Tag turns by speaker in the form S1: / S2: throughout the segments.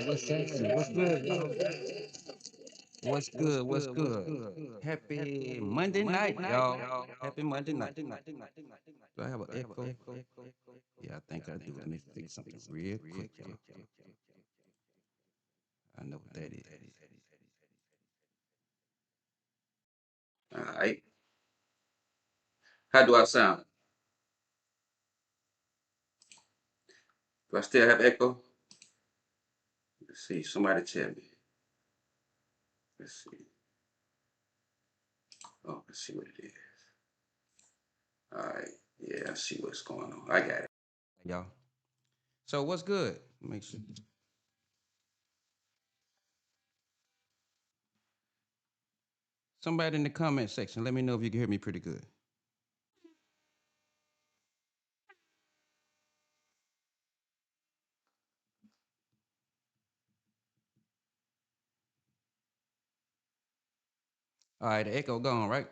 S1: What's happening? What's good, y'all? What's good? What's good? Happy Monday night, y'all. Happy Monday night. Do I have an echo? Yeah, I think I do. Let me fix something real quick, y'all. I know what that is. All right. How do I sound? Do I still have echo? Let's see. Somebody tell me. Let's see. Oh, let's see what it is. All right. Yeah, I see what's going on. I got it. Y'all. So what's good? Make sure. Somebody in the comment section, let me know if you can hear me pretty good. All right, the echo gone, right?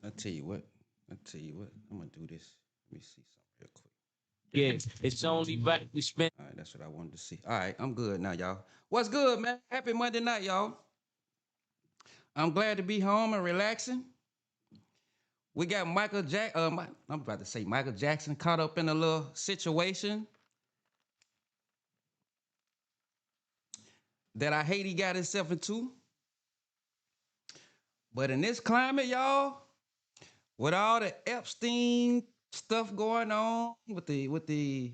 S1: I'll tell you what. I'll tell you what. I'm gonna do this. Let me see something real quick.
S2: Yeah, it's only right we spend.
S1: All right, that's what I wanted to see. All right, I'm good now, y'all. What's good, man? Happy Monday night, y'all. I'm glad to be home and relaxing. We got I'm about to say Michael Jackson caught up in a little situation that I hate he got himself into. But in this climate, y'all, with all the Epstein stuff going on with the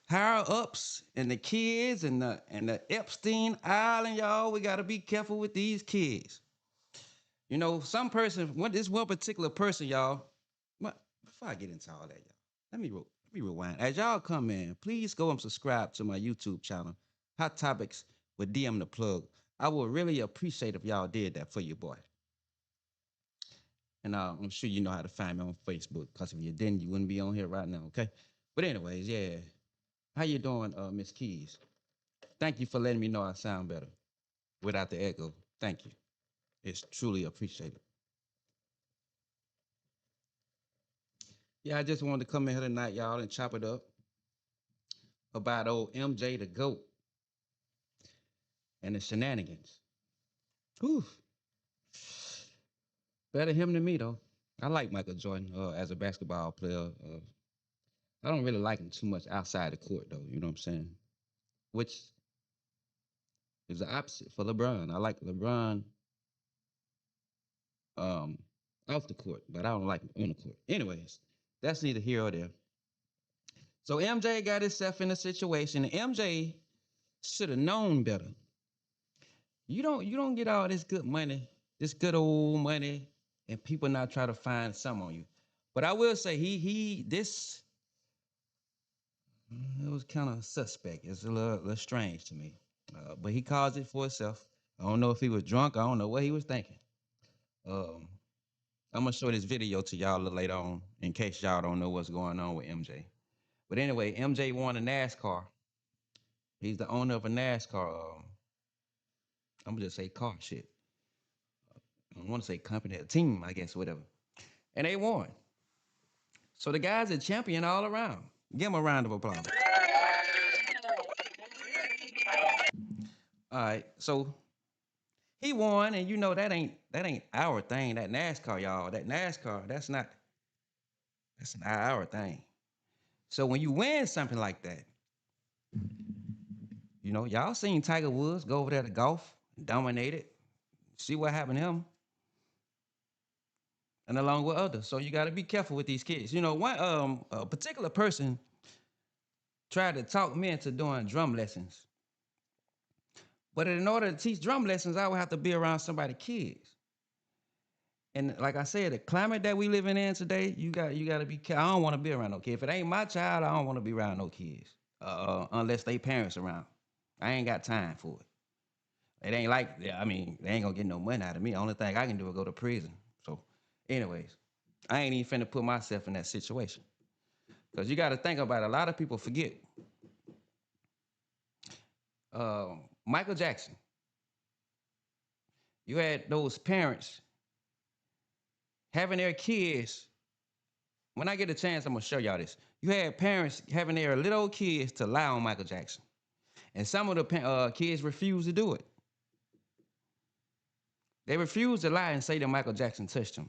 S1: higher ups and the kids and the Epstein Island, y'all, we gotta be careful with these kids. You know, this one particular person, y'all. Before I get into all that, y'all, let me rewind. As y'all come in, please go and subscribe to my YouTube channel, Hot Topics with DM the Plug. I would really appreciate if y'all did that for your boy. And I'm sure you know how to find me on Facebook, because if you didn't, you wouldn't be on here right now, okay? But anyways, yeah. How you doing, Miss Keys? Thank you for letting me know I sound better without the echo. Thank you. It's truly appreciated. Yeah, I just wanted to come in here tonight, y'all, and chop it up about old MJ the GOAT and the shenanigans. Whew. Better him than me, though. I like Michael Jordan as a basketball player. I don't really like him too much outside the court, though. You know what I'm saying? Which is the opposite for LeBron. I like LeBron um, off the court, but I don't like him on the court. Anyways, that's neither here or there. So MJ got himself in a situation. And MJ should have known better. You don't get all this good money, this good old money, and people not try to find some on you. But I will say he this it was kind of suspect. It's a little strange to me. But he caused it for himself. I don't know if he was drunk. I don't know what he was thinking. Um, I'm gonna show this video to y'all a little later on in case y'all don't know what's going on with MJ. But anyway, MJ won a NASCAR. He's the owner of a NASCAR. I'm gonna just say car shit. I don't want to say company, a team, I guess, whatever. And they won. So the guy's a champion all around. Give him a round of applause. All right. So he won, and you know that ain't our thing. That NASCAR, y'all. That NASCAR, that's not our thing. So when you win something like that, you know, y'all seen Tiger Woods go over there to golf, dominate it, see what happened to him, and along with others. So you got to be careful with these kids. You know, one a particular person tried to talk me into doing drum lessons, but in order to teach drum lessons, I would have to be around somebody's kids. And like I said, the climate that we living in today, you got to be careful. I don't want to be around no kid. If it ain't my child, I don't want to be around no kids, unless they parents around. I ain't got time for it. It ain't like, yeah, I mean, they ain't gonna get no money out of me. The only thing I can do is go to prison. So, anyways, I ain't even finna put myself in that situation. Because you got to think about it. A lot of people forget. Michael Jackson, you had those parents having their kids. When I get a chance, I'm gonna show y'all this. You had parents having their little kids to lie on Michael Jackson, and some of the kids refused to do it. They refused to lie and say that Michael Jackson touched them.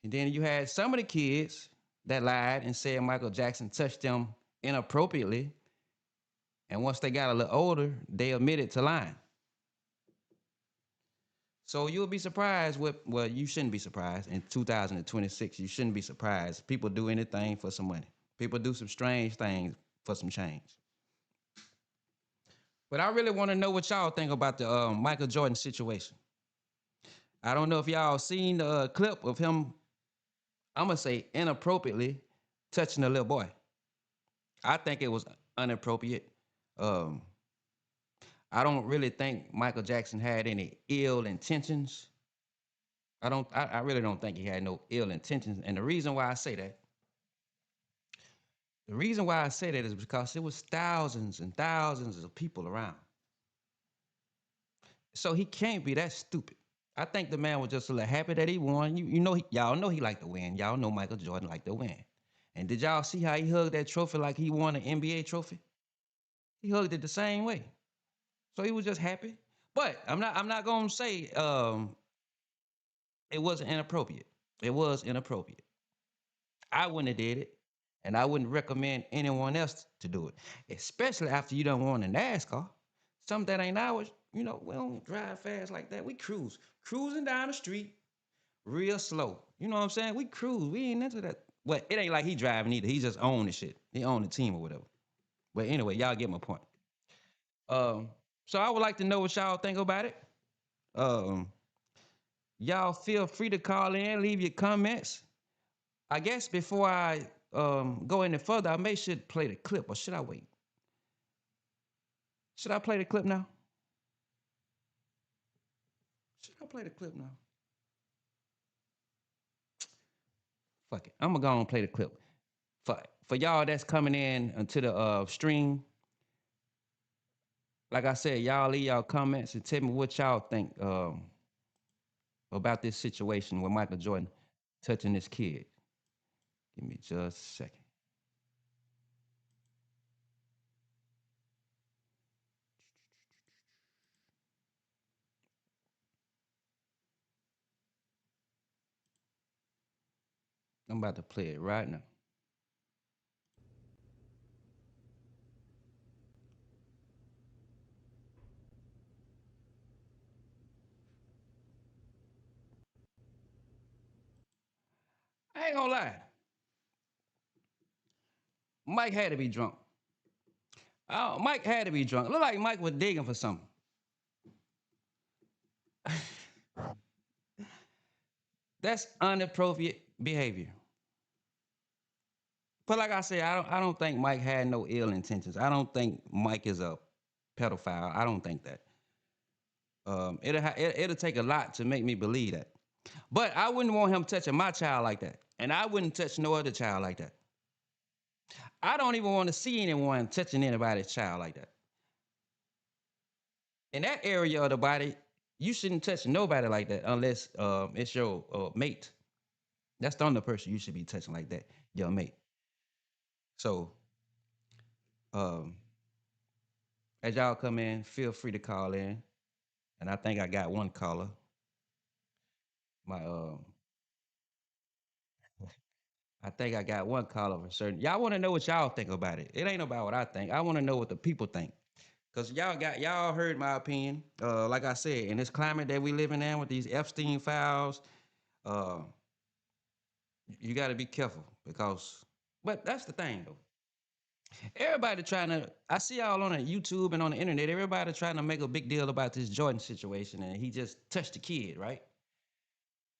S1: And then you had some of the kids that lied and said Michael Jackson touched them inappropriately. And once they got a little older, they admitted to lying. So you'll be surprised well, you shouldn't be surprised. In 2026, you shouldn't be surprised. People do anything for some money. People do some strange things for some change. But I really want to know what y'all think about the Michael Jordan situation. I don't know if y'all seen the clip of him, I'm going to say inappropriately, touching a little boy. I think it was inappropriate. Um, I don't really think Michael Jackson had any ill intentions. I really don't think he had no ill intentions. And the reason why I say that is because there was thousands and thousands of people around. So he can't be that stupid. I think the man was just a little happy that he won. You know, y'all know he liked to win. Y'all know Michael Jordan liked to win. And did y'all see how he hugged that trophy like he won an NBA trophy? He hugged it the same way. So he was just happy. But I'm not gonna say it wasn't inappropriate. It was inappropriate. I wouldn't have did it, and I wouldn't recommend anyone else to do it, especially after you don't want a NASCAR. Something that ain't ours. You know, we don't drive fast like that. We cruising down the street real slow. You know what I'm saying? We cruise. We ain't into that. Well, it ain't like he driving either. He just own the shit. He own the team or whatever. But anyway, y'all get my point. Um, so I would like to know what y'all think about it. Um, y'all feel free to call in, leave your comments. I guess before I go any further, I may should play the clip, or should I wait? Should I play the clip now? Should I play the clip now? Fuck it. I'm gonna go and play the clip. For y'all that's coming in into the stream, like I said, y'all leave y'all comments and tell me what y'all think about this situation with Michael Jordan touching this kid. Give me just a second. I'm about to play it right now. I ain't gonna lie. Mike had to be drunk. Oh, Mike had to be drunk. Look like Mike was digging for something. That's inappropriate behavior. But like I said, I don't think Mike had no ill intentions. I don't think Mike is a pedophile. I don't think that. It'll take a lot to make me believe that. But I wouldn't want him touching my child like that, and I wouldn't touch no other child like that. I don't even want to see anyone touching anybody's child like that. In that area of the body, you shouldn't touch nobody like that unless it's your mate. That's the only person you should be touching like that, your mate. So, um, as y'all come in, feel free to call in. And I think I got one caller. My I think I got one caller for certain. Y'all want to know what y'all think about it. It ain't about what I think. I want to know what the people think. Cause y'all heard my opinion. Like I said, in this climate that we living in with these Epstein files, uh, you got to be careful because. But that's the thing though. Everybody trying to. I see y'all on the YouTube and on the internet. Everybody trying to make a big deal about this Jordan situation, and he just touched the kid, right?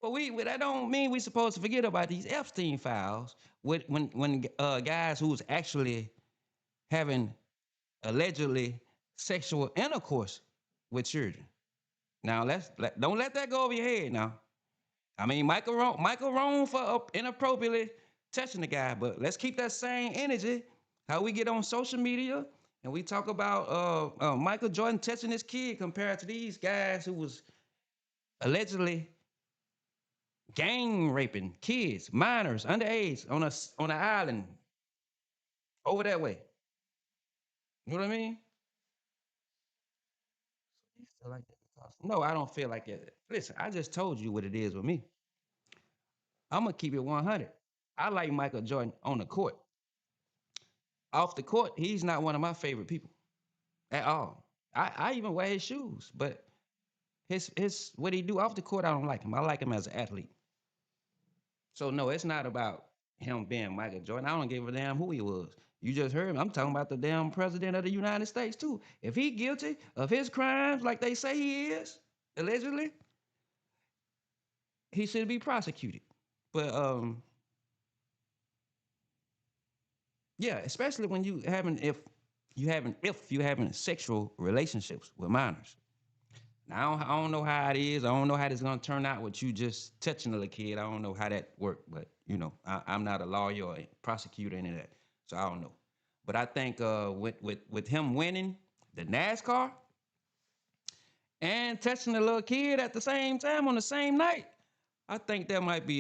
S1: But that don't mean we supposed to forget about these Epstein files with when guys who was actually having allegedly sexual intercourse with children. Now don't let that go over your head. Now, I mean Michael wrong for inappropriately touching the guy, but let's keep that same energy. How we get on social media and we talk about Michael Jordan touching his kid compared to these guys who was allegedly gang raping kids, minors, underage on an island over that way. You know what I mean? You feel like that no, I don't feel like it. Listen, I just told you what it is with me. I'm gonna keep it 100. I like Michael Jordan on the court. Off the court, he's not one of my favorite people at all. I even wear his shoes, but his what he do off the court, I don't like him. I like him as an athlete. So no, it's not about him being Michael Jordan. I don't give a damn who he was. You just heard me. I'm talking about the damn president of the United States too. If he guilty of his crimes like they say he is, allegedly, he should be prosecuted. But yeah, especially when you having sexual relationships with minors. Now I don't know how it is. I don't know how this gonna turn out with you just touching a little kid. I don't know how that worked, but I'm not a lawyer or a prosecutor any of that, so I don't know. But I think with him winning the NASCAR and touching a little kid at the same time on the same night, I think there might be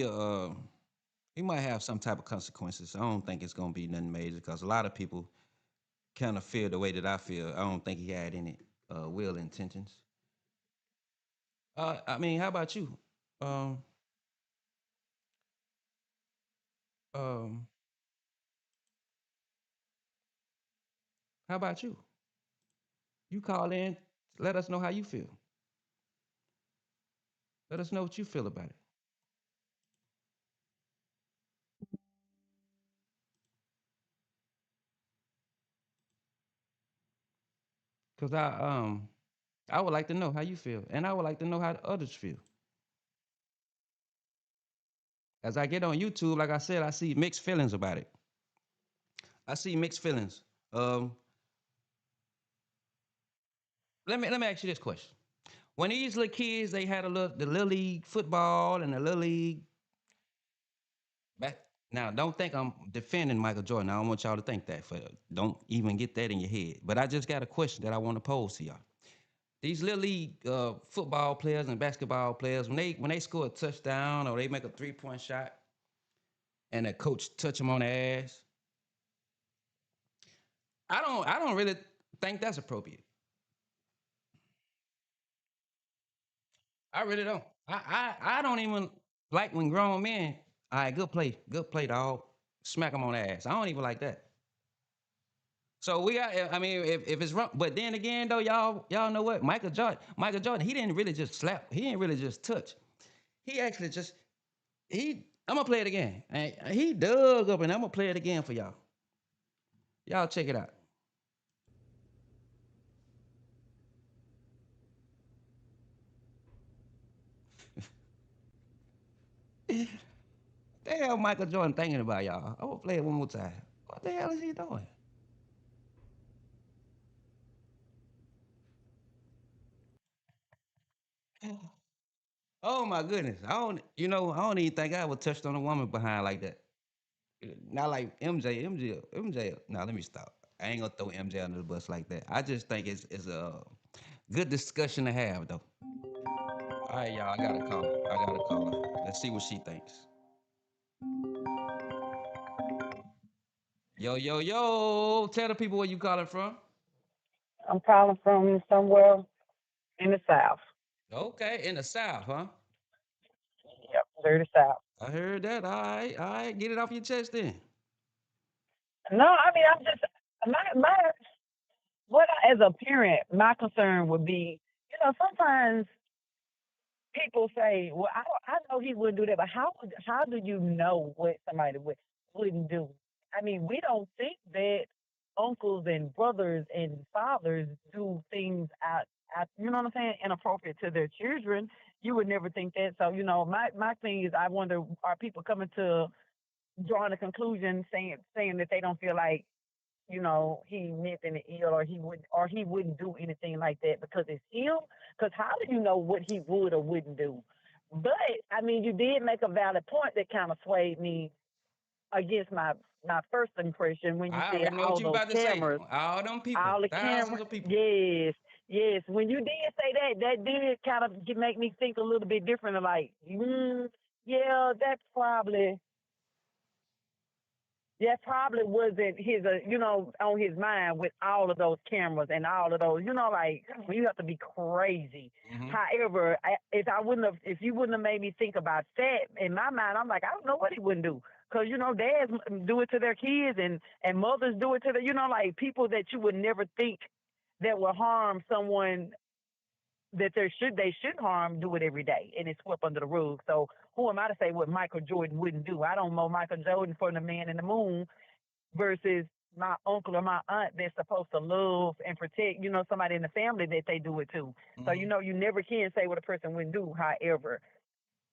S1: he might have some type of consequences. I don't think it's gonna be nothing major because a lot of people kind of feel the way that I feel. I don't think he had any will intentions. I mean, how about you? Um, um, how about you? You call in, let us know how you feel. Let us know what you feel about it. Cause I would like to know how you feel, and I would like to know how the others feel. As I get on YouTube, like I said, I see mixed feelings about it. I see mixed feelings. Um, let me ask you this question: when these little kids, they had the little league football and the little league back. Now, don't think I'm defending Michael Jordan. I don't want y'all to think that. Don't even get that in your head. But I just got a question that I want to pose to y'all. These little league football players and basketball players, when they score a touchdown or they make a 3-point shot, and the coach touch them on the ass, I don't really think that's appropriate. I really don't. I don't even like when grown men. All right, good play, dog. Smack them on the ass. I don't even like that. So we got. I mean, if it's wrong, but then again, though, y'all know what? Michael Jordan, he didn't really just slap. He didn't really just touch. He actually just he. I'm gonna play it again. And he dug up, and I'm gonna play it again for y'all. Y'all check it out. The hell, Michael Jordan thinking about y'all. I'm gonna play it one more time. What the hell is he doing? Oh my goodness. I don't even think I would touched on a woman behind like that. Not like MJ. MJ. Now let me stop. I ain't gonna throw MJ under the bus like that. I just think it's a good discussion to have though. All right, y'all. I gotta call her. I gotta call her. Let's see what she thinks. Yo, yo, yo. Tell the people where you calling from.
S3: I'm calling from somewhere in the South.
S1: Okay, in the South, huh?
S3: Yep, dirty South.
S1: I heard that. All right. Get it off your chest then.
S3: No, I mean I'm just my as a parent, my concern would be, sometimes people say, "Well, I know he wouldn't do that," but how do you know what somebody wouldn't do? I mean, we don't think that uncles and brothers and fathers do things out you know what I'm saying, inappropriate to their children. You would never think that. So, my thing is, I wonder, are people coming to drawing a conclusion saying that they don't feel like he meant any ill, or he wouldn't do anything like that because it's him. Because how do you know what he would or wouldn't do? But I mean, you did make a valid point that kind of swayed me against my first impression when you
S1: I
S3: said
S1: already know what you about to say. All them people,
S3: all the
S1: thousands
S3: cameras.
S1: of people.
S3: Yes, yes. When you did say that, that did kind of make me think a little bit different. Of like, Yeah, that probably wasn't his, on his mind with all of those cameras and all of those, like you have to be crazy.
S1: Mm-hmm.
S3: However, if you wouldn't have made me think about that in my mind, I'm like, I don't know what he wouldn't do. Cause dads do it to their kids and mothers do it to like people that you would never think that will harm someone that they should harm do it every day and it's swept under the rug. So who am I to say what Michael Jordan wouldn't do? I don't know Michael Jordan for the man in the moon versus my uncle or my aunt that's supposed to love and protect, somebody in the family that they do it to. So,
S1: Mm-hmm.
S3: you never can say what a person wouldn't do. However,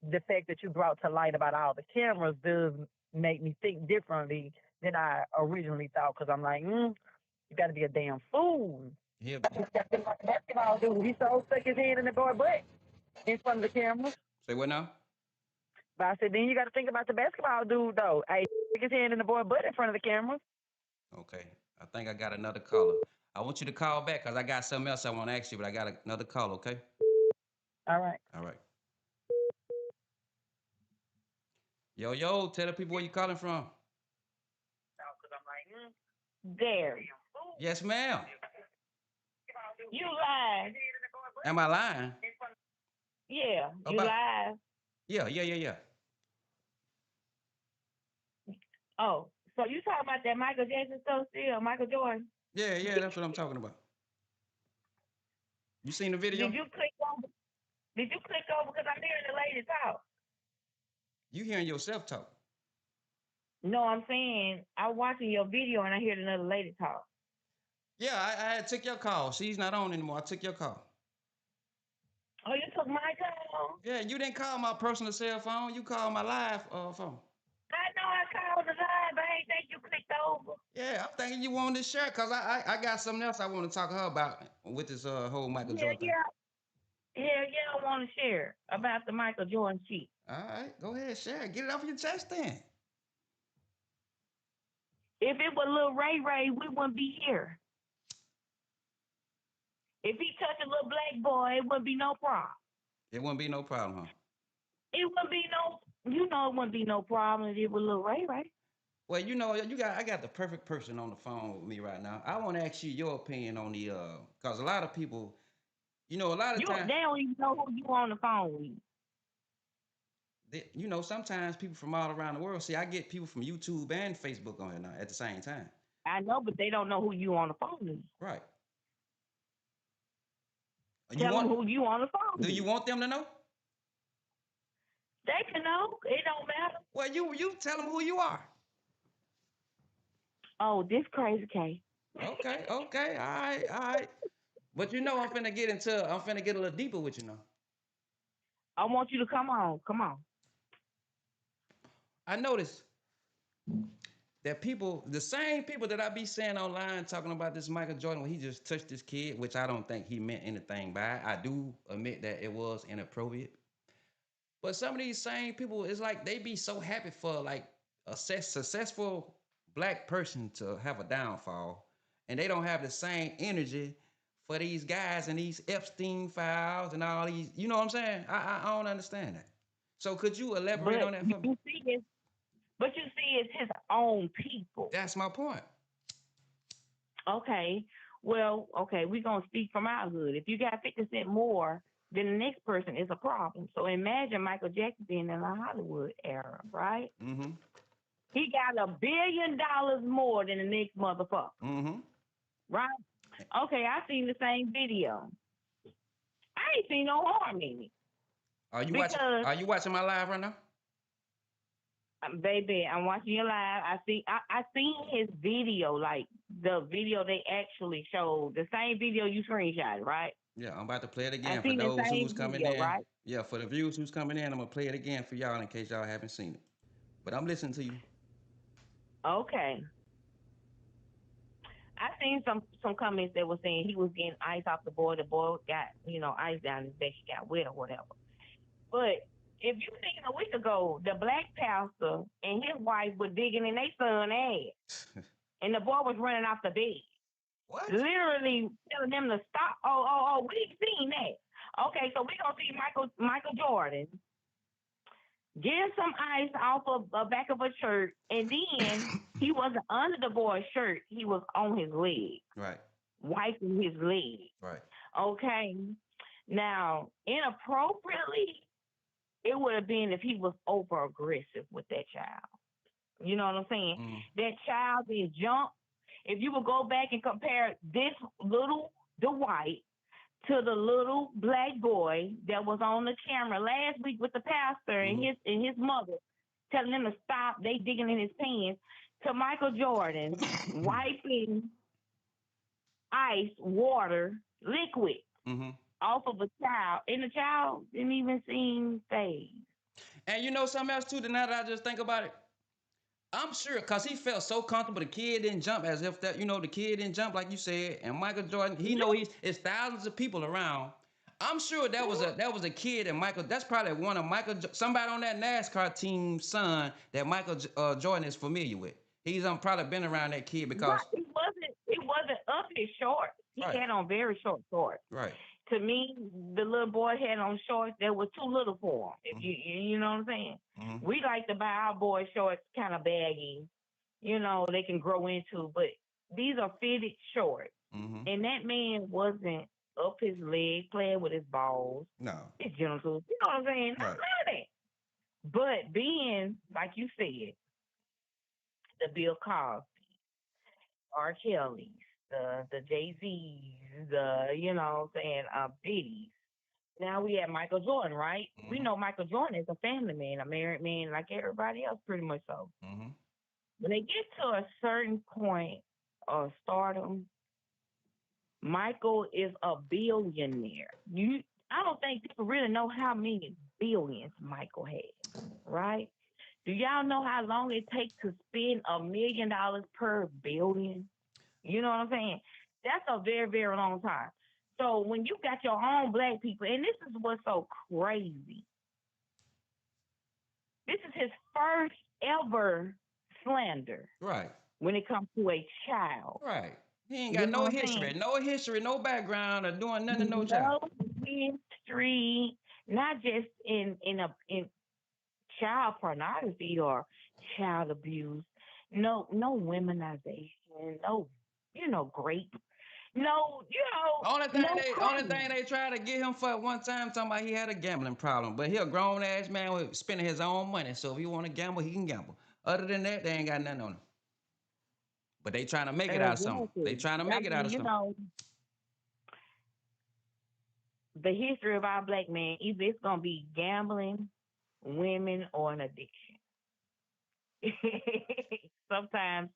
S3: the fact that you brought to light about all the cameras does make me think differently than I originally thought. Because I'm like, you got to be a damn fool.
S1: Yeah.
S3: Basketball dude, he so stuck his hand in the boy butt in front of the cameras.
S1: Say what now?
S3: But I said, then you got to think about the basketball dude though. Hey, stick his hand in the boy butt in front of the cameras.
S1: Okay. I think I got another caller. I want you to call back because I got something else I want to ask you, but I got another call, okay?
S3: All right.
S1: All right. Yo, tell the people where you calling from.
S3: There.
S1: Yes, ma'am.
S3: You lied.
S1: Am I lying?
S3: Yeah, you
S1: About
S3: lied.
S1: yeah.
S3: Oh, so you talking about that Michael Jackson stuff still, Michael Jordan?
S1: Yeah, that's what I'm talking about. You seen the
S3: Did
S1: video?
S3: you click over? Did you click over? Because I'm hearing the lady talk.
S1: You hearing yourself talk.
S3: No, I'm saying I'm watching your video and I hear another lady talk.
S1: Yeah, I had took your call. She's not on anymore. I took your call.
S3: Oh, you took my call?
S1: Yeah, you didn't call my personal cell phone. You called my live phone.
S3: I know I called the line, but I ain't think you clicked over.
S1: Yeah, I'm thinking you wanted to share because I got something else I want to talk to her about with this whole Michael
S3: Yeah,
S1: Jordan thing.
S3: yeah. Yeah, I want to share about the Michael Jordan shit.
S1: All right, go ahead, share. Get it off your chest then.
S3: If it was little Ray, we wouldn't be here. If he touched a little black boy, it wouldn't be no problem.
S1: It wouldn't be no problem, huh?
S3: It wouldn't be no, it wouldn't be no problem if it was little Ray.
S1: Well, I got the perfect person on the phone with me right now. I want to ask you your opinion on the because a lot of people, a lot of times,
S3: They don't even know who you on the phone with.
S1: sometimes people from all around the world. See, I get people from YouTube and Facebook on here now at the same time.
S3: I know, but they don't know who you on the phone with.
S1: Right. You
S3: Tell them
S1: want?
S3: who you on the phone
S1: Do you
S3: with.
S1: want them to know?
S3: They can know. It don't matter.
S1: Well, you tell them who you are.
S3: Oh, this crazy K.
S1: Okay, all right. But I'm finna get a little deeper with you now.
S3: I want you to come on. Come on.
S1: I noticed that people, the same people that I be saying online talking about this Michael Jordan when he just touched this kid, which I don't think he meant anything by it. I do admit that it was inappropriate. But some of these same people, it's like they be so happy for like a successful black person to have a downfall, and they don't have the same energy for these guys and these Epstein files and all these. You know what I'm saying? I don't understand that. So could you elaborate
S3: But
S1: on that for me?
S3: you see, it's his own people.
S1: That's my point.
S3: Okay. Well, okay, we're gonna speak from our hood. If you got 50 cent more then the next person is a problem. So imagine Michael Jackson being in the Hollywood era, right?
S1: Mm-hmm.
S3: He got $1 billion more than the next motherfucker,
S1: Mm-hmm.
S3: right? Okay, I seen the same video. I ain't seen no harm in it
S1: Are you watching?
S3: because,
S1: Are you watching my live right now?
S3: baby, I'm watching you live. I seen his video, like the video they actually showed, the same video you screenshot, right?
S1: Yeah, I'm about to play it
S3: I
S1: again for
S3: seen the
S1: those who's
S3: same
S1: coming
S3: video,
S1: in.
S3: right?
S1: Yeah, for the viewers who's coming in, I'm gonna play it again for y'all in case y'all haven't seen it. But I'm listening to you.
S3: Okay. I seen some comments that were saying he was getting ice off the boy. The boy got, ice down his back. He got wet or whatever. But if you seen a week ago, the black pastor and his wife were digging in their son ass, and the boy was running off the bed,
S1: What?
S3: literally telling them to stop. Oh, we seen that. Okay, so we gonna see Michael Jordan
S4: getting some ice off of the back of a shirt, and then he wasn't under the boy's shirt. He was on his leg,
S1: Right.
S4: wiping his leg.
S1: Right.
S4: Okay. Now, inappropriately, it would have been if he was over aggressive with that child. You know what I'm saying?
S1: Mm.
S4: That child did jump. If you would go back and compare this little Dwight to the little black boy that was on the camera last week with the pastor and
S1: Mm-hmm.
S4: his mother telling him to stop, they digging in his pants, to Michael Jordan wiping ice, water, liquid
S1: Mm-hmm.
S4: off of a child, and the child didn't even seem phased.
S1: And you know something else too. Now that I just think about it, I'm sure because he felt so comfortable. The kid didn't jump as if that the kid didn't jump like you said. And Michael Jordan, he know
S4: Yeah.
S1: it's thousands of people around. I'm sure that was a kid and Michael. That's probably one of somebody on that NASCAR team son that Michael Jordan is familiar with. He's probably been around that kid because
S4: Right. It wasn't up his shorts. He
S1: right,
S4: had on very short shorts.
S1: right,
S4: To me, the little boy had on shorts that were too little for him. If you know what I'm saying.
S1: mm-hmm.
S4: We like to buy our boy shorts kind of baggy, they can grow into, but these are fitted shorts.
S1: Mm-hmm.
S4: And that man wasn't up his leg playing with his balls,
S1: No,
S4: his genitals. You know what I'm saying? None
S1: right,
S4: of that. But being, like you said, the Bill Cosby, R. Kelly's, the Jay Z's, the saying Diddy's. Now we have Michael Jordan, right? We
S1: mm-hmm.
S4: know Michael Jordan is a family man, a married man, like everybody else, pretty much so.
S1: Mm-hmm.
S4: When they get to a certain point of stardom, Michael is a billionaire. I don't think people really know how many billions Michael has, right? Do y'all know how long it takes to spend $1 million per billion? You know what I'm saying? That's a very, very long time. So when you got your own black people, and this is what's so crazy. This is his first ever slander
S1: Right,
S4: when it comes to a child.
S1: right. He ain't
S4: You
S1: got
S4: know
S1: no
S4: what I'm saying?
S1: history, no background, or doing nothing to no child.
S4: No history, not just in child pornography or child abuse. No womenization. No, grape. No, no
S1: Only
S4: crime.
S1: thing they tried to get him for at one time, talking about he had a gambling problem. But he a grown ass man with spending his own money. So if he want to gamble, he can gamble. Other than that, they ain't got nothing on him. But they trying to make it out of something. They
S4: Exactly.
S1: trying to
S4: I
S1: make it out
S4: mean,
S1: of something.
S4: the history of our black man, either it's gonna be gambling, women, or an addiction. Sometimes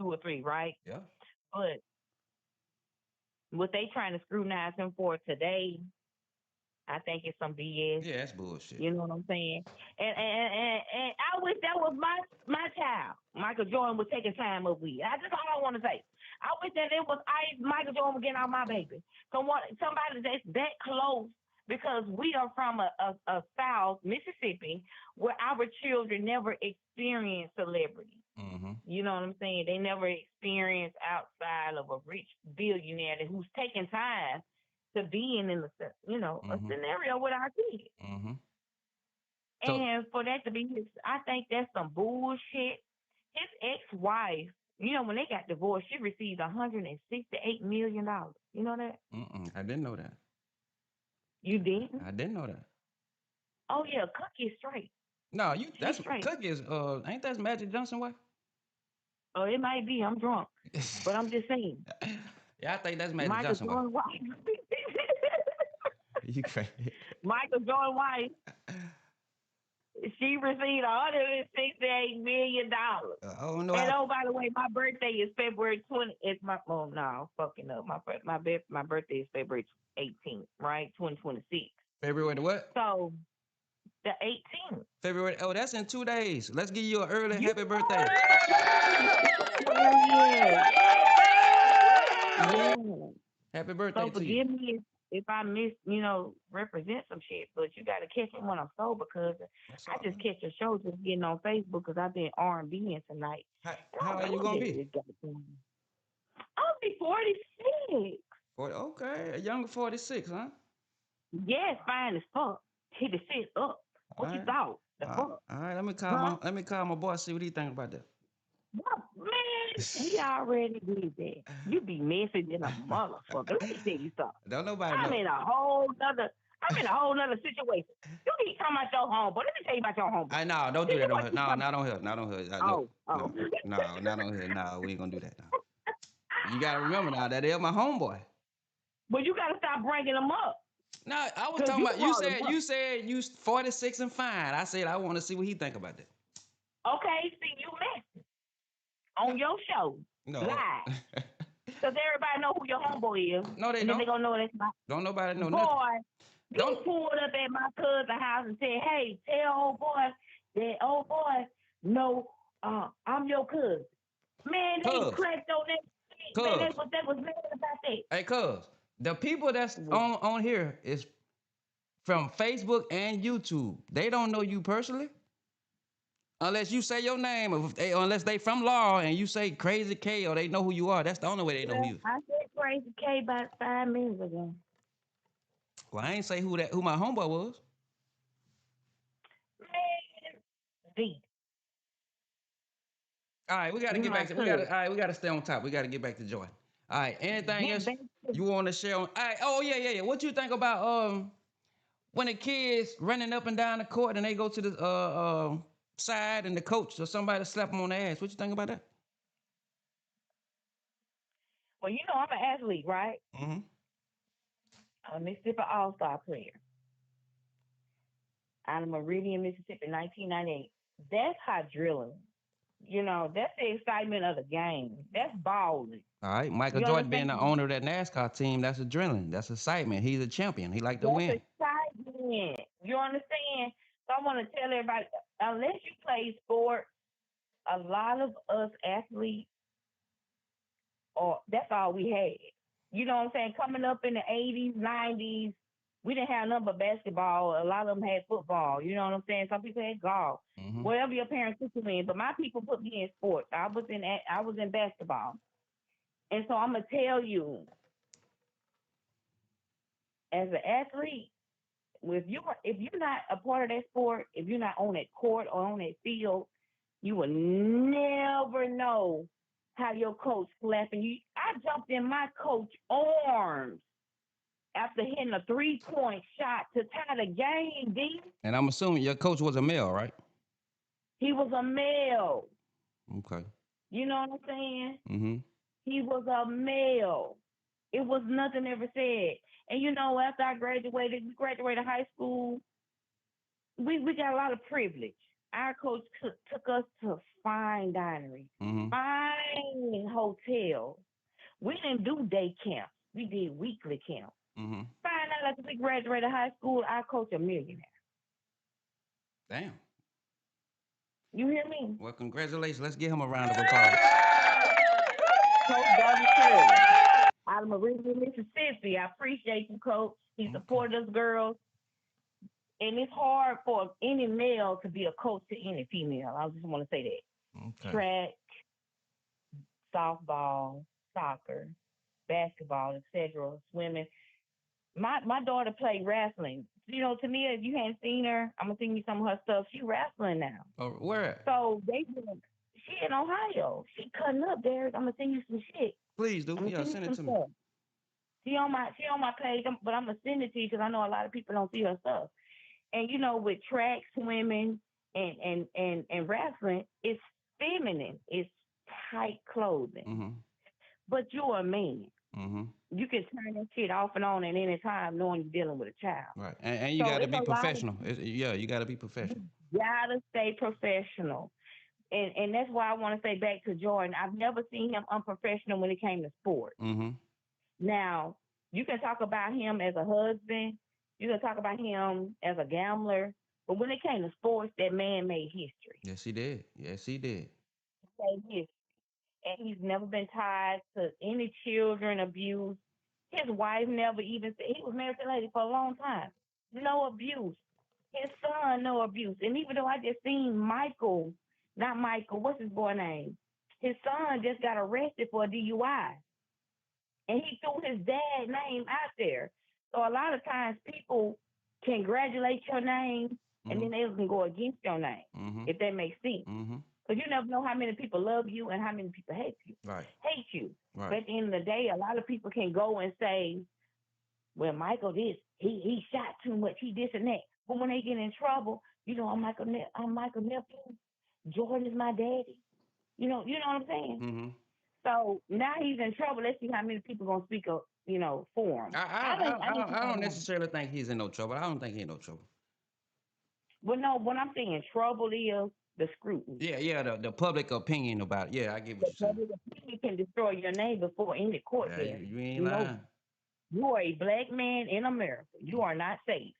S4: two or three, right?
S1: Yeah.
S4: But what they trying to scrutinize him for today, I think it's some BS.
S1: Yeah, that's bullshit.
S4: You know what I'm saying? And I wish that was my child. Michael Jordan was taking time up with. That's all I want to say. I wish that it was Michael Jordan was getting out my baby. Somebody that's that close because we are from a South Mississippi where our children never experience celebrity.
S1: Mm-hmm.
S4: You know what I'm saying? They never experience outside of a rich billionaire who's taking time to be in a
S1: Mm-hmm.
S4: scenario with our kids.
S1: Mm-hmm. So
S4: And for that to be I think that's some bullshit. His ex-wife, when they got divorced, she received $168 million. You know that?
S1: I didn't know that.
S4: You didn't?
S1: I didn't know that.
S4: Oh yeah, Cookie is straight.
S1: No,
S4: She's
S1: that's
S4: straight.
S1: cookies. Ain't that Magic Johnson wife?
S4: Oh, it might be. I'm drunk, but I'm just saying.
S1: Yeah, I think that's Magic
S4: Michael
S1: Johnson wife.
S4: Jordan wife.
S1: You crazy?
S4: Michael Jordan wife. She received $168 million.
S1: I don't know
S4: And
S1: how.
S4: oh, by the way, my birthday is February 20th. It's my no, I'm fucking up. My birthday is February 18th, right? 2026.
S1: February the what?
S4: So the 18th.
S1: February. Oh, that's in 2 days. Let's give you an early
S4: You
S1: happy birthday.
S4: hell yeah. Yeah.
S1: Happy birthday
S4: So
S1: to you.
S4: forgive me if I represent some shit, but you got to catch me when I'm sober because
S1: That's
S4: I
S1: all.
S4: just catch a show just getting on Facebook because I've been R&Bing tonight.
S1: How,
S4: And
S1: how
S4: I'm
S1: are
S4: like,
S1: you
S4: what
S1: gonna
S4: the hell
S1: be?
S4: is going on? I'll be 46.
S1: 40, okay, a younger 46, huh?
S4: Yes, fine as fuck. Hit the shit up.
S1: All
S4: What you
S1: right.
S4: thought? The fuck?
S1: All right,
S4: Huh?
S1: let me call my boy, see what he think about that.
S4: What man? He already did that. You be messy than a motherfucker. Let me tell you something.
S1: Don't nobody
S4: I'm
S1: know.
S4: in a whole nother I'm in a whole nother situation. You keep talking about your homeboy. Let me tell you about your homeboy.
S1: I know, don't
S4: This
S1: do
S4: is
S1: that on
S4: what
S1: here.
S4: you
S1: No,
S4: talking
S1: not on here. Not on here. No,
S4: Oh, oh.
S1: not on here. No, we ain't gonna do that. No. You gotta remember now that they're my homeboy.
S4: But you gotta stop bringing them up.
S1: No, I was
S4: Cause
S1: talking
S4: you
S1: about
S4: brought them up.
S1: you said you 46 and fine. I said I want to see what he think about that.
S4: Okay, see you messing
S1: No,
S4: on your show.
S1: no,
S4: Live. Cause everybody know who your homeboy is.
S1: no, they
S4: And then they
S1: don't.
S4: gonna know that's my
S1: Don't nobody know nothing.
S4: boy. You
S1: Don't
S4: pulled up at my cousin's house and said, "Hey, tell old boy that old boy, no, I'm your cousin." Man, they
S1: cuz,
S4: cracked on that shit. Man,
S1: cuz.
S4: they was mad about that.
S1: Hey, cuz. The people that's on here is from Facebook and YouTube. They don't know you personally. Unless you say your name, unless they from law and you say Crazy K or they know who you are. That's the only way they know who
S4: Well,
S1: you.
S4: I said Crazy K about 5 minutes ago.
S1: Well, I ain't say who my homeboy was.
S4: Man, D,
S1: All right, we gotta
S4: you
S1: get
S4: my
S1: back to
S4: cousin.
S1: all right, we gotta stay on top. We gotta get back to Joy. All right, anything
S4: Get
S1: else
S4: back to
S1: you want to share on? All right, oh yeah. What you think about when the kids running up and down the court and they go to the side and the coach or somebody slap them on the ass? What you think about that?
S4: Well, you know I'm an athlete, right?
S1: Mm-hmm.
S4: I'm a Mississippi All-Star player out of Meridian, Mississippi, 1998. That's hot drilling. You know, that's the excitement of the game. That's balling.
S1: All right, Michael
S4: You
S1: Jordan being
S4: understand?
S1: the owner of that NASCAR team, that's adrenaline. That's excitement. He's a champion. He like to
S4: That's
S1: win.
S4: excitement. You understand? So I want to tell everybody, unless you play sports, a lot of us athletes, or that's all we had. You know what I'm saying? Coming up in the 80s, 90s, we didn't have nothing but basketball. A lot of them had football. You know what I'm saying? Some people had golf.
S1: Mm-hmm.
S4: Whatever your parents put you in, but my people put me in sports. I was in basketball, and so I'm gonna tell you, as an athlete, if you're not a part of that sport, if you're not on that court or on that field, you will never know how your coach slapping you. I jumped in my coach's arms after hitting a 3-point shot to tie the game, D.
S1: And I'm assuming your coach was a male, right?
S4: He was a male.
S1: Okay.
S4: You know what I'm saying?
S1: Mm-hmm.
S4: He was a male. It was nothing ever said. And you know, after we graduated high school, we got a lot of privilege. Our coach took us to fine dineries,
S1: Mm-hmm.
S4: fine hotels. We didn't do day camps. We did weekly camps.
S1: Mm-hmm.
S4: Find out after we graduated high school, our coach a millionaire.
S1: Damn.
S4: You hear me?
S1: Well, congratulations. Let's give him a round of applause.
S4: Coach Darby Curry out of Meridian, Mississippi. I appreciate you, Coach. He supported us girls. And it's hard for any male to be a coach to any female. I just want to say that.
S1: Okay.
S4: Track, softball, soccer, basketball, etc., swimming. My daughter played wrestling. You know, to me, if you hadn't seen her, I'm gonna send you some of her stuff. She wrestling now.
S1: Oh, where?
S4: So she in Ohio. She cutting up, Derek. I'm gonna send you some shit.
S1: Please do.
S4: I'm gonna
S1: Yeah,
S4: send
S1: send
S4: you
S1: it
S4: some
S1: to me.
S4: stuff. She on my page, but I'm gonna send it to you because I know a lot of people don't see her stuff. And you know, with track, swimming, and wrestling, it's feminine. It's tight clothing.
S1: Mm-hmm.
S4: But you're a man.
S1: Mm-hmm.
S4: You can turn that shit off and on at any time, knowing you're dealing with a child.
S1: Right. And you
S4: So
S1: got to
S4: it's
S1: be
S4: a lot
S1: professional. You got to be
S4: of
S1: professional.
S4: you gotta stay professional. And that's why I want to say back to Jordan. I've never seen him unprofessional when it came to sports.
S1: Mm-hmm.
S4: Now, you can talk about him as a husband. You can talk about him as a gambler. But when it came to sports, that man made history.
S1: Yes, he did. Yes, he did.
S4: He made history. And he's never been tied to any children abuse. His wife never even said he was married to a lady for a long time. No abuse. His son, no abuse. And even though I just seen Michael, not Michael, what's his boy name? His son just got arrested for a DUI. And he threw his dad's name out there. So a lot of times people congratulate your name, and then they can go against your name,
S1: Mm-hmm.
S4: if that makes sense.
S1: Mm-hmm.
S4: Because you never know how many people love you and how many people hate you.
S1: Right.
S4: Hate you. But
S1: Right.
S4: at the end of the day, a lot of people can go and say, well, Michael this, he shot too much, he this and that. But when they get in trouble, I'm Michael nephew. Jordan is my daddy. You know what I'm saying?
S1: Mm-hmm.
S4: So now he's in trouble. Let's see how many people gonna speak up, for him.
S1: I don't necessarily think he's in no trouble. I don't think he's in no trouble.
S4: But no, what I'm saying, trouble is the scrutiny.
S1: Yeah, yeah, the public opinion about it. Yeah, I get what
S4: The
S1: you're saying.
S4: public opinion can destroy your name before any court
S1: Yeah,
S4: can.
S1: you ain't
S4: You know,
S1: lying.
S4: you are a black man in America. You are not safe.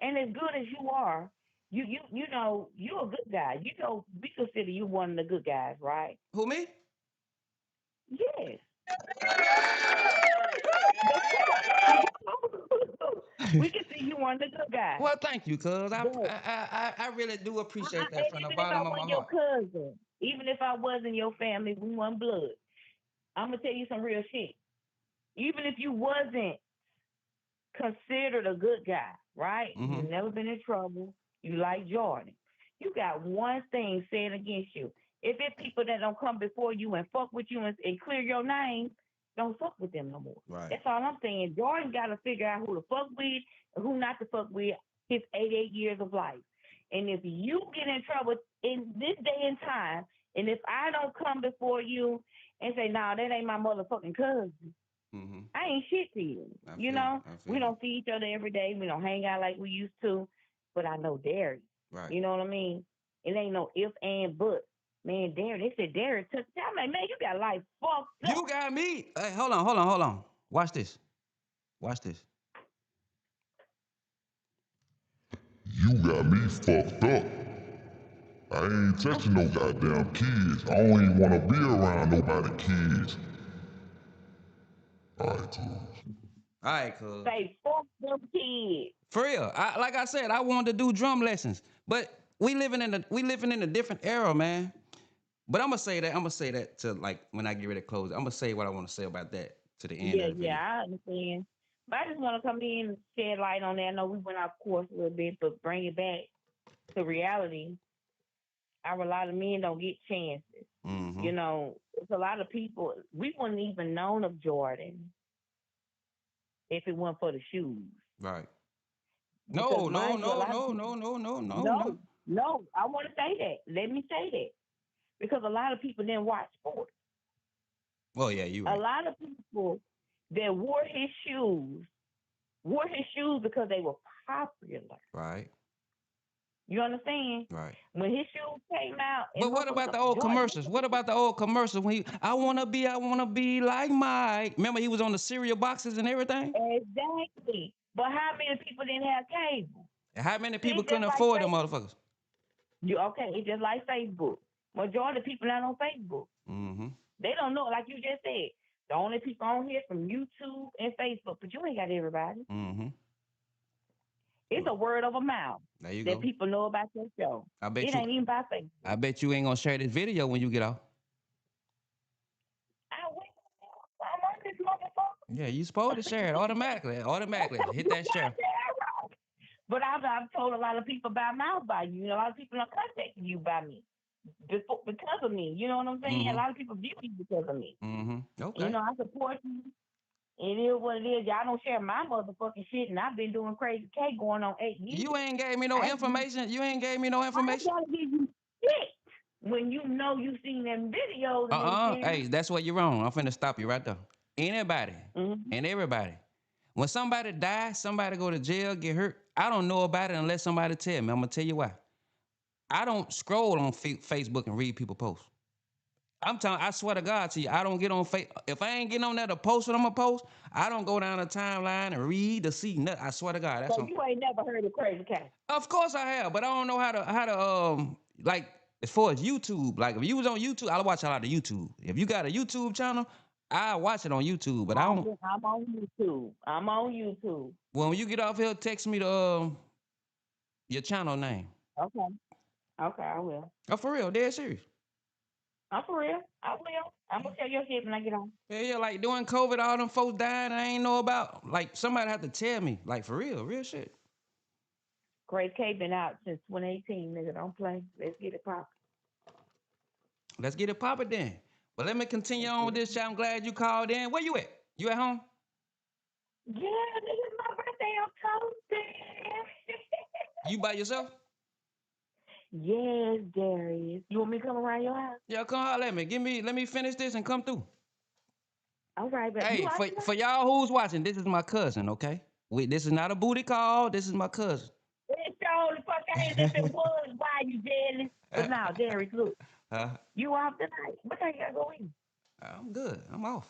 S4: And as good as you are, you're a good guy. We consider you one of the good guys, right?
S1: Who, me?
S4: Yes. We can see you one of the good guys.
S1: Well, thank you, cuz
S4: But
S1: I really do appreciate that
S4: and
S1: from the
S4: even if I
S1: bottom of my
S4: wasn't your
S1: heart.
S4: cousin, even if I wasn't your family, we one blood. I'm gonna tell you some real shit. Even if you wasn't considered a good guy, right?
S1: Mm-hmm.
S4: You've never been in trouble. You like Jordan. You got one thing said against you. If it's people that don't come before you and fuck with you and clear your name, don't fuck with them no more.
S1: Right.
S4: That's all I'm saying. Jordan got to figure out who to fuck with and who not to fuck with his 88 years of life. And if you get in trouble in this day and time, and if I don't come before you and say, nah, that ain't my motherfucking cousin,
S1: Mm-hmm.
S4: I ain't shit to you.
S1: I
S4: You
S1: feel
S4: know,
S1: you. I feel
S4: we
S1: you.
S4: don't see each other every day. We don't hang out like we used to. But I know Derek.
S1: Right.
S4: You know what I mean? It ain't no if and but. Man, Derek, they said Derek took. I'm like, man, you got life fucked
S1: You
S4: up.
S1: got me. Hey, hold on. Watch this. Watch this.
S5: You got me fucked up. I ain't touching no goddamn kids. I don't even wanna be around nobody kids. Alright, cool.
S1: All right, cuz.
S4: Say fuck them kids.
S1: For real. Like I said, I wanted to do drum lessons, but we living in a different era, man. But I'm gonna say that to like when I get ready to close. I'm gonna say what I want to say about that to the end
S4: Yeah,
S1: of the video.
S4: I understand. But I just want to come in and shed light on that. I know we went off course a little bit, but bring it back to reality. A lot of men don't get chances.
S1: Mm-hmm.
S4: It's a lot of people. We wouldn't even known of Jordan if it weren't for the shoes.
S1: Right.
S4: Because
S1: No, no,
S4: mind you, a
S1: no,
S4: lot of
S1: no,
S4: people.
S1: no, no, no, no, no.
S4: No. I want to say that. Let me say that because a lot of people didn't watch sports.
S1: Oh yeah, you
S4: A
S1: right.
S4: lot of people that wore his shoes because they were popular.
S1: Right.
S4: You understand?
S1: Right.
S4: When his shoes came out, and
S1: But what about the old
S4: Jordan,
S1: commercials? What about the old commercials when I wanna be like Mike? Remember he was on the cereal boxes and everything?
S4: exactly. But how many people didn't have cable?
S1: And how many
S4: See,
S1: people
S4: it's just
S1: couldn't
S4: like
S1: afford them
S4: Facebook.
S1: motherfuckers?
S4: It's just like Facebook. Majority of people not on Facebook.
S1: Mm-hmm.
S4: They don't know, like you just said. The only people on here from YouTube and Facebook, but you ain't got everybody.
S1: Mm-hmm.
S4: It's a word of a mouth
S1: There you
S4: that
S1: go.
S4: people know about your show.
S1: I bet
S4: It
S1: you
S4: ain't even by Facebook.
S1: I bet you ain't gonna share this video when you get off.
S4: I'm on this motherfucker.
S1: Yeah, you supposed to share it automatically. Automatically. Hit that share.
S4: But I've told a lot of people by mouth by you. A lot of people are contacting you by me because of me. You know what I'm saying? A lot of people view you because of me.
S1: Mm-hmm. Okay.
S4: I support you. It is what it is. Y'all don't share my motherfucking shit, and I've been doing crazy K going on 8 years.
S1: You ain't gave me no information. You ain't gave me no
S4: I
S1: information.
S4: gotta give you shit when you know you seen them videos and everything.
S1: Hey, that's where you're wrong. I'm finna stop you right there. Anybody and everybody. When somebody dies, somebody go to jail, get hurt, I don't know about it unless somebody tell me. I'm gonna tell you why. I don't scroll on Facebook and read people posts. I swear to God to you, I don't get on if I ain't getting on there to post what I'm gonna post, I don't go down the timeline and read to see nothing. I swear to God.
S4: So you ain't never heard of Crazy Cat?
S1: Of course I have, but I don't know how to like as far as YouTube. Like if you was on YouTube, I watch a lot of YouTube. If you got a YouTube channel, I watch it on YouTube. But I don't.
S4: I'm on YouTube. I'm on YouTube.
S1: Well, when you get off here, text me the your channel name.
S4: Okay. Okay, I will.
S1: Oh, for real, dead serious.
S4: I'm for real. I will. I'm gonna tell your shit when I get on.
S1: Yeah, like during COVID, all them folks dying. I ain't know about. Like somebody had to tell me. Like for real shit.
S4: Crazy K been out since 2018, nigga. Don't play. Let's get it poppin'.
S1: Let's get it poppin' then. But let me continue
S4: Let's
S1: on
S4: get
S1: with
S4: it.
S1: this chat. I'm glad you called in. Where you at? You at home?
S4: Yeah, nigga, it's my birthday on Tuesday.
S1: You by yourself?
S4: Yes, Darius. You want me to come around your house?
S1: Yeah, come holler at me. Let me finish this and come through.
S4: All right, but you
S1: Hey,
S4: out
S1: for
S4: tonight?
S1: y'all who's watching, this is my cousin, okay? This is not a booty call. This is my cousin.
S4: It sure the fuck ain't if it was. Why you jealous? But now, Darius, look,
S1: Huh?
S4: you off tonight. What time you gotta go in?
S1: I'm good. I'm off.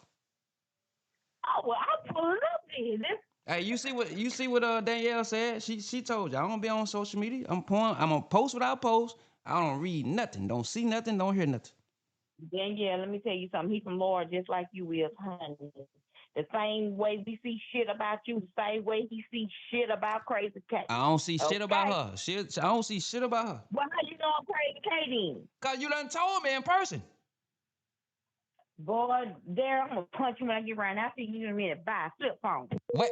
S4: Oh, well, I'm pulling up then. This,
S1: Hey, you see what Danielle said? She told you I don't be on social media. I'm gonna post what I post. I don't read nothing. Don't see nothing. Don't hear nothing.
S4: then, yeah, let me tell you something. He's from Lord just like you is, honey. The same way we see shit about you, the same way he sees shit about Crazy K.
S1: I don't see shit about
S4: Okay?
S1: her. Shit, I don't see shit about her.
S4: Well, how you know I'm Crazy K then?
S1: Cause you done told me in person.
S4: Boy, there, I'm gonna punch you when I get around. I'll see you in a minute. Bye. Flip phone.
S1: What?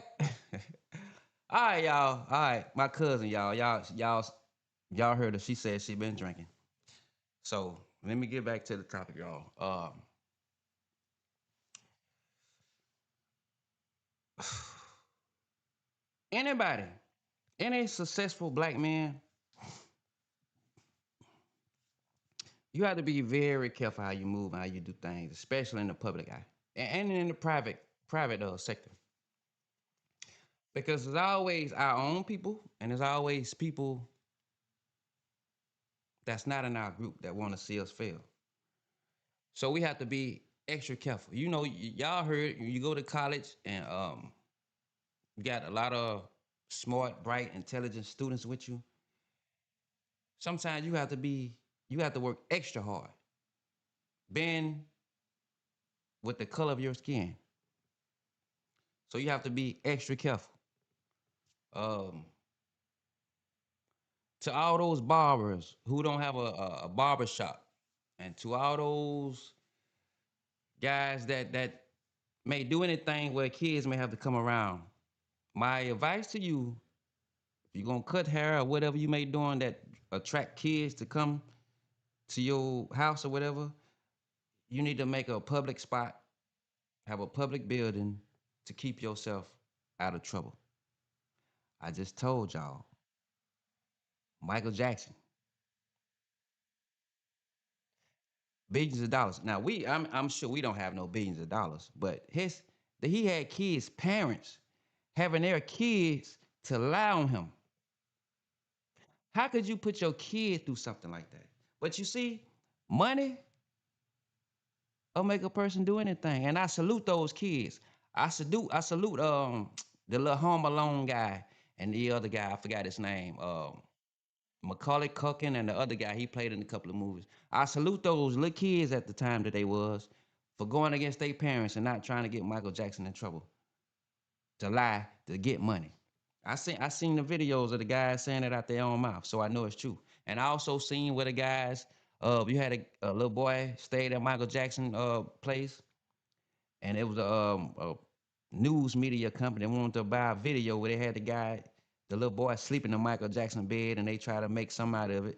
S1: All right, y'all. All right, my cousin, y'all heard her. She said she been drinking. So let me get back to the topic, y'all. Anybody, any successful black man, you have to be very careful how you move and how you do things, especially in the public eye and in the private sector, because there's always our own people and there's always people that's not in our group that want to see us fail. So we have to be extra careful. You know, y'all heard you go to college and you got a lot of smart, bright, intelligent students with you. Sometimes you have to work extra hard, bend with the color of your skin. So you have to be extra careful. Um, to all those barbers who don't have a barber shop, and to all those guys that may do anything where kids may have to come around, my advice to you, if you're gonna cut hair or whatever you may doing that attract kids to come to your house or whatever, you need to make a public spot, have a public building to keep yourself out of trouble. I just told y'all, Michael Jackson, billions of dollars. Now I'm sure we don't have no billions of dollars, but he had kids, parents having their kids to lie on him. How could you put your kid through something like that? But you see, money will make a person do anything. And I salute those kids. I salute the little Home Alone guy and the other guy, I forgot his name. Macaulay Culkin and the other guy, he played in a couple of movies. I salute those little kids at the time that they was for going against their parents and not trying to get Michael Jackson in trouble to lie to get money. I seen the videos of the guys saying it out their own mouth, so I know it's true. And I also seen where the guys, you had a little boy stayed at Michael Jackson place, and it was a news media company that wanted to buy a video where they had the little boy sleeping in Michael Jackson bed, and they tried to make some out of it,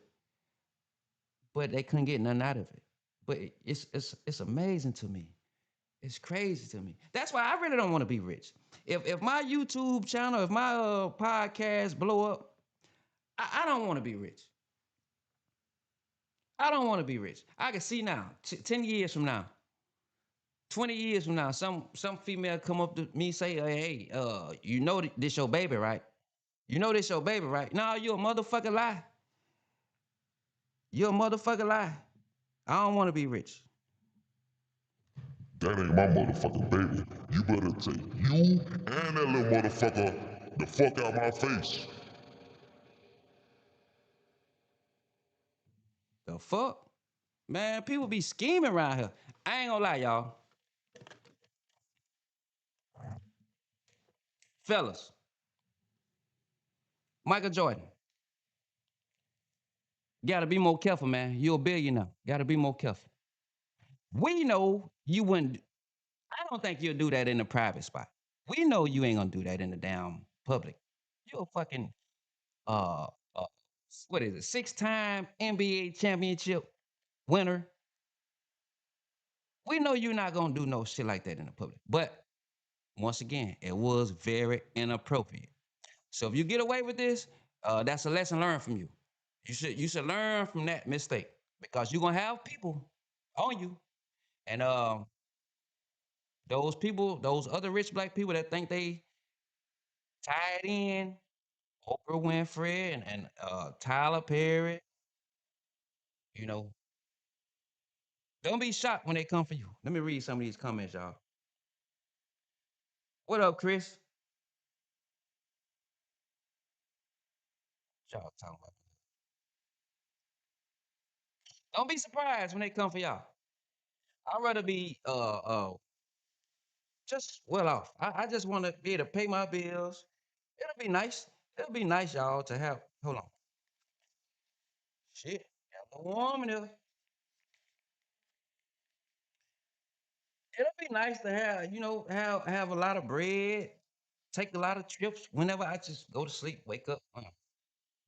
S1: but they couldn't get nothing out of it. But it's amazing to me. It's crazy to me. That's why I really don't want to be rich. If my YouTube channel, if my podcast blow up, I don't want to be rich. I don't want to be rich. I can see now, 10 years from now, 20 years from now, some female come up to me say, hey, you know this your baby, right? You know this your baby, right? No, you a motherfucker lie. You a motherfucker lie. I don't want to be rich.
S5: That ain't my motherfucking baby. You better take you and that little motherfucker the fuck out my face.
S1: The fuck? Man, people be scheming around here. I ain't gonna lie, y'all. Fellas, Michael Jordan, gotta be more careful, man. You're a billionaire. Gotta be more careful. We know you wouldn't, I don't think you'll do that in a private spot. We know you ain't gonna do that in the damn public. You're a fucking what is it, 6-time NBA championship winner. We know you're not gonna do no shit like that in the public. But once again, it was very inappropriate. So if you get away with this, that's a lesson learned from you. You should learn from that mistake because you're gonna have people on you, and those people, those other rich black people that think they tied in, Oprah Winfrey and Tyler Perry, you know, don't be shocked when they come for you. Let me read some of these comments, y'all. What up, Chris? What y'all talking about? Don't be surprised when they come for y'all. I'd rather be just well off. I just want to be able to pay my bills. It'll be nice. It'll be nice, y'all, to have. Hold on. Shit, got a little warm in there. It'll be nice to have, have a lot of bread, take a lot of trips. Whenever I just go to sleep, wake up,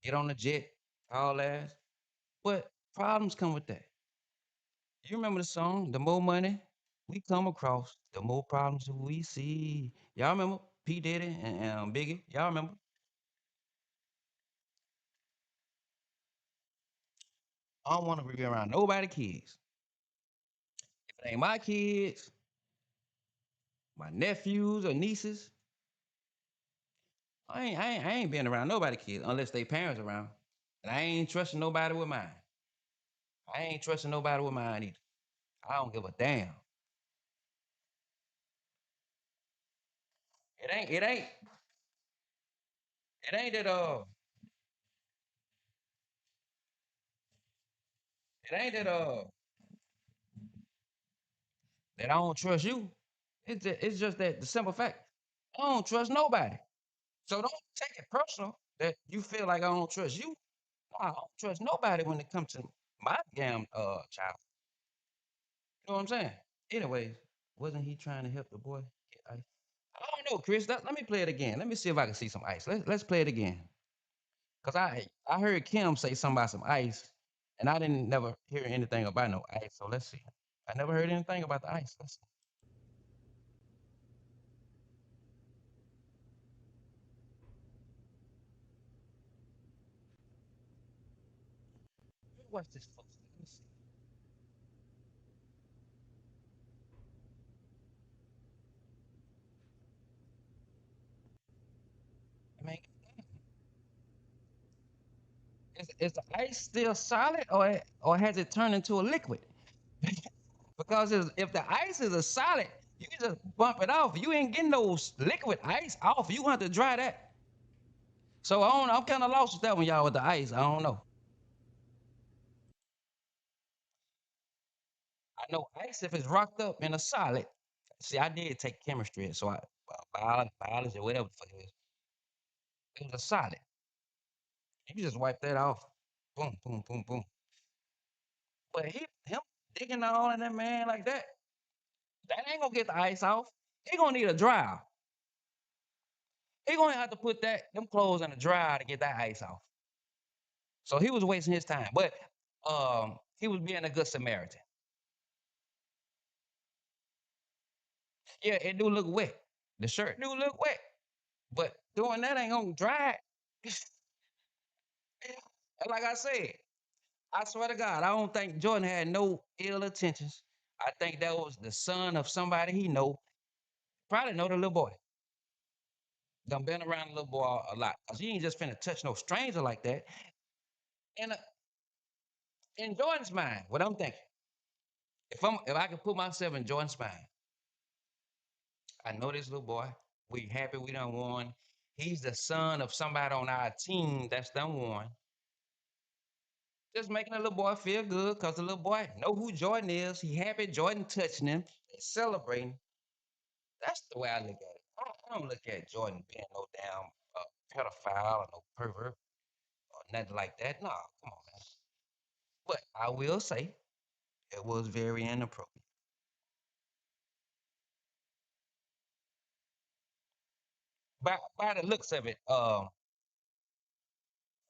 S1: get on the jet, all that. But problems come with that. You remember the song, "The more money we come across, the more problems we see." Y'all remember P Diddy and Biggie? Y'all remember? I don't want to be around nobody kids. If it ain't my kids, my nephews or nieces, I ain't been around nobody kids unless they parents around. And I ain't trusting nobody with mine. I ain't trusting nobody with mine either. I don't give a damn. It ain't it ain't it ain't that it ain't that I don't trust you. It's just that the simple fact. I don't trust nobody. So don't take it personal that you feel like I don't trust you. No, I don't trust nobody when it comes to my damn child. You know what I'm saying? Anyways, wasn't he trying to help the boy get ice? I don't know, Chris. Let me play it again. Let me see if I can see some ice. Let's play it again. Cause I heard Kim say something about some ice, and I didn't never hear anything about no ice. So let's see. I never heard anything about the ice. Let's see. What's this, folks? Let me see. I mean, is the ice still solid, or has it turned into a liquid? Because if the ice is a solid, you can just bump it off. You ain't getting those liquid ice off. You want to dry that. So I don't know. I'm kind of lost with that one, y'all, with the ice. I don't know. I know ice if it's rocked up in a solid. See, I did take chemistry, so biology, whatever the fuck it is. It was a solid. You just wipe that off. Boom, boom, boom, boom. But him digging all in that man like that ain't gonna get the ice off. He gonna need a dryer. He gonna have to put them clothes in the dryer to get that ice off. So he was wasting his time. But he was being a good Samaritan. Yeah, it do look wet. The shirt do look wet. But doing that ain't gonna dry it. And like I said, I swear to God, I don't think Jordan had no ill intentions. I think that was the son of somebody he know. Probably know the little boy. Done been around the little boy a lot. Cause he ain't just finna touch no stranger like that. And in Jordan's mind, what I'm thinking, if I could put myself in Jordan's mind, I know this little boy. We happy we done won. He's the son of somebody on our team that's done won. Just making the little boy feel good because the little boy know who Jordan is. He happy Jordan touching him. They celebrating. That's the way I look at it. I don't look at Jordan being no damn pedophile or no pervert or nothing like that. No, come on, man. But I will say it was very inappropriate. By the looks of it,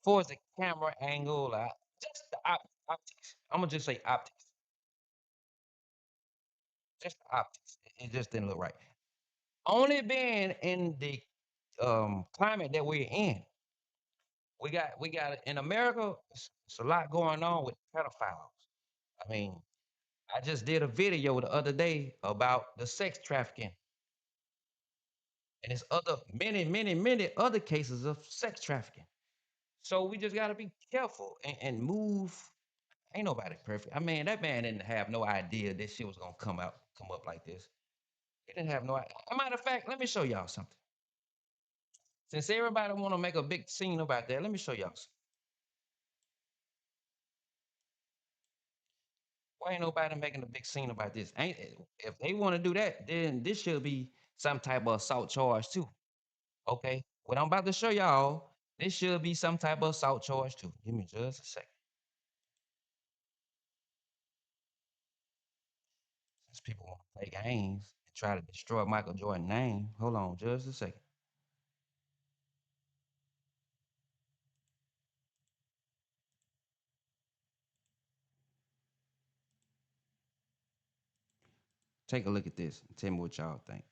S1: far as the camera angle, just the optics. I'm gonna just say optics. Just the optics. It just didn't look right. Only being in the climate that we're in, we got in America. It's a lot going on with pedophiles. I mean, I just did a video the other day about the sex trafficking, and there's other many other cases of sex trafficking. So we just got to be careful and move. Ain't nobody perfect. I mean, that man didn't have no idea this shit was gonna come up like this. He didn't have no idea. A matter of fact, let me show y'all something. Since everybody want to make a big scene about that, let me show y'all something. Why ain't nobody making a big scene about this? Ain't if they want to do that, then this should be some type of assault charge too. Okay, what I'm about to show y'all, this should be some type of assault charge too. Give me just a second. Since people want to play games and try to destroy Michael Jordan's name, hold on just a second. Take a look at this and tell me what y'all think.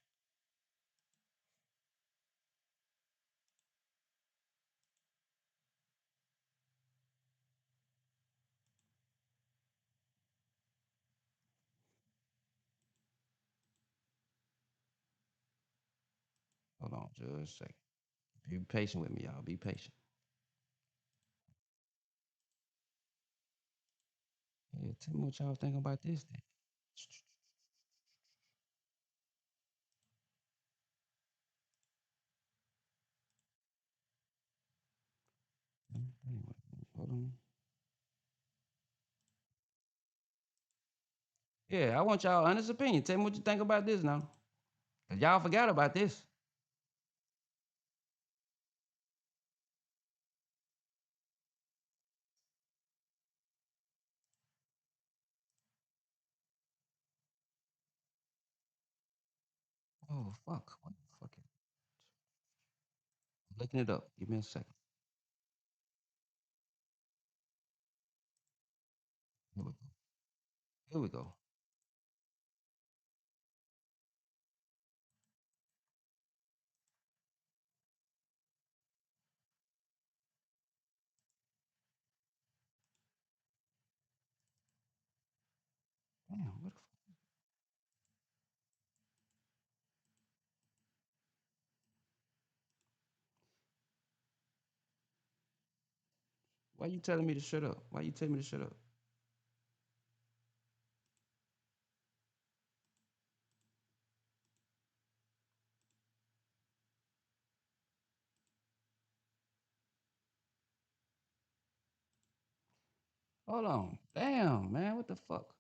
S1: Hold on just a second. Be patient with me, y'all. Be patient. Yeah, tell me what y'all think about this then. Hold on. Yeah, I want y'all honest opinion. Tell me what you think about this now. Cause y'all forgot about this. Oh fuck. What the fuck? I'm looking it up. Give me a second. Here we go. Here we go. Damn, what the Why you telling me to shut up? Why you telling me to shut up? Hold on. Damn, man. What the fuck?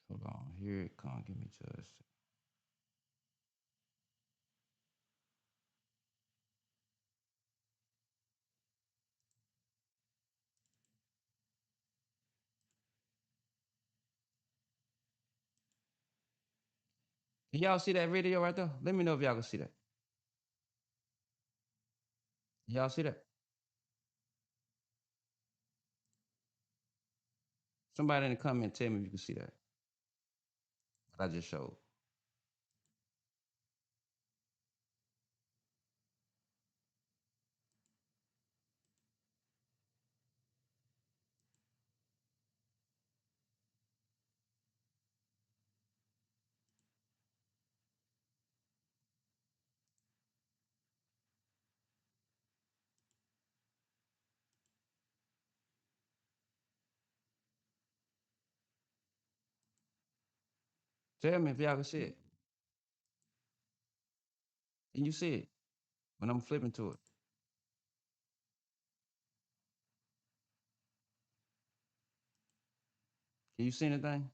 S1: Hold on. Here it come. Give me just a second. Can y'all see that video right there? Let me know if y'all can see that. Y'all see that? Somebody in the comment tell me if you can see that. What I just showed. Tell me if y'all can see it. Can you see it? When I'm flipping to it. Can you see anything?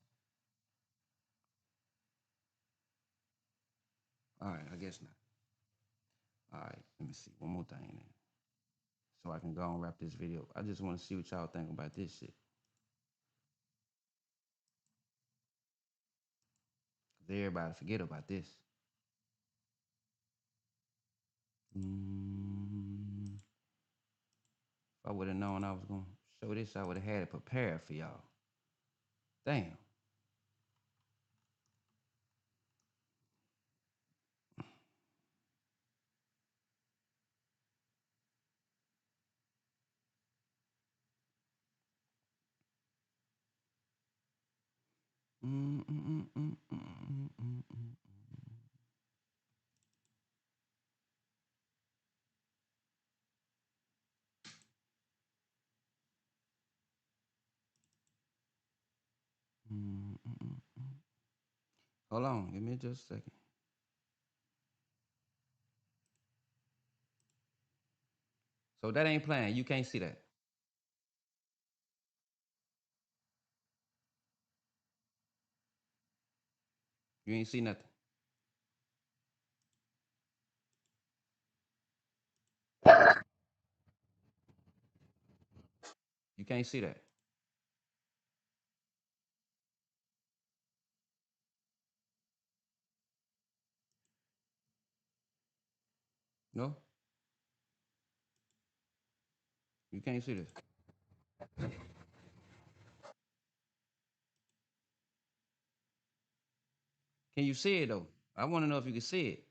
S1: All right, I guess not. All right, let me see. One more thing then. So I can go and wrap this video. I just want to see what y'all think about this shit. Everybody forget about this. If I would have known I was gonna show this, I would have had it prepared for y'all. Damn. Hold on, give me just a second. So that ain't playing. You can't see that. You ain't see nothing. You can't see that. No, you can't see this. Can you see it though? I want to know if you can see it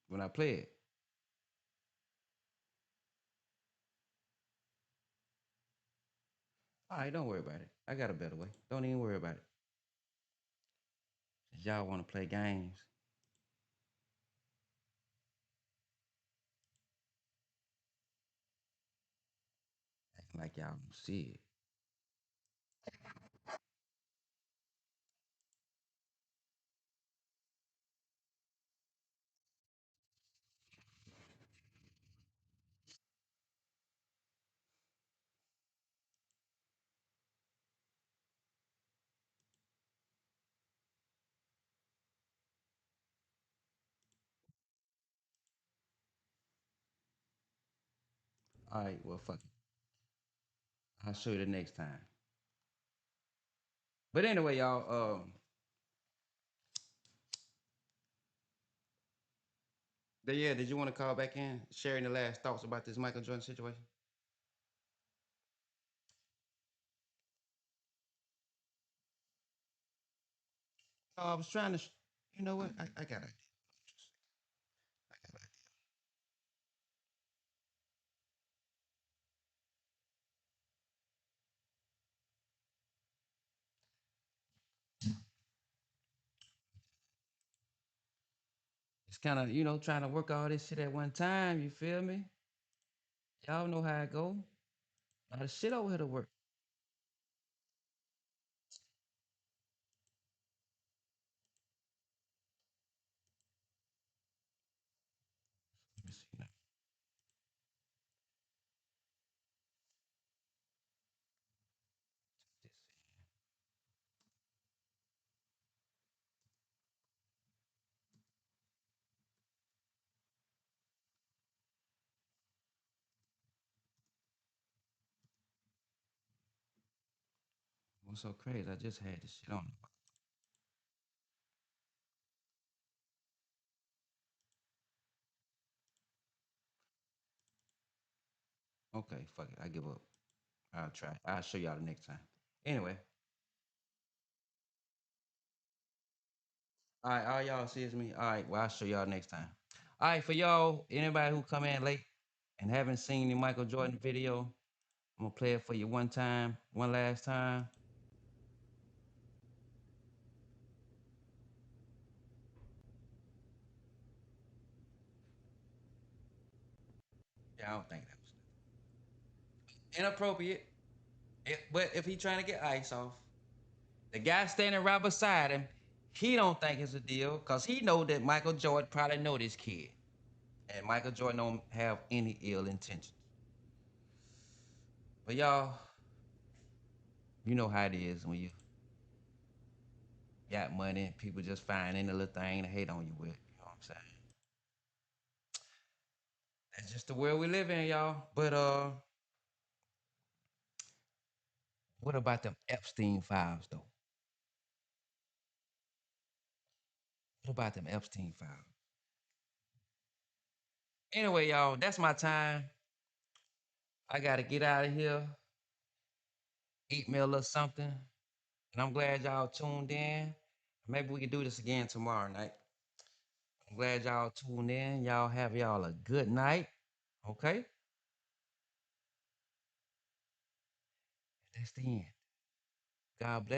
S1: when I play it. All right, don't worry about it. I got a better way. Don't even worry about it. Y'all want to play games. Acting like y'all don't see it. All right, well, fuck it. I'll show you the next time. But anyway, y'all, yeah, did you want to call back in, sharing the last thoughts about this Michael Jordan situation? I was trying to, you know what? I got it. I got it. It's kind of, trying to work all this shit at one time. You feel me? Y'all know how it go. A lot of shit over here to work. Let me see now. This. What's so crazy? I just had this shit on. Okay, fuck it. I give up. I'll try. I'll show y'all the next time. Anyway, all right, all y'all see is me. All right, well, I'll show y'all next time. All right, for y'all, anybody who come in late and haven't seen the Michael Jordan video, I'm gonna play it for you one time, one last time. Yeah, I don't think that was inappropriate. But if he trying to get ice off, the guy standing right beside him, he don't think it's a deal because he know that Michael Jordan probably know this kid, and Michael Jordan don't have any ill intentions. But y'all, you know how it is when you got money, people just find any little thing to hate on you with. You know what I'm saying? That's just the world we live in, y'all. But what about them Epstein files though? What about them Epstein files? Anyway, y'all, that's my time. I gotta get out of here, eat me a little something, and I'm glad y'all tuned in. Maybe we can do this again tomorrow night. I'm glad y'all tuned in. Y'all have y'all a good night. Okay? That's the end. God bless.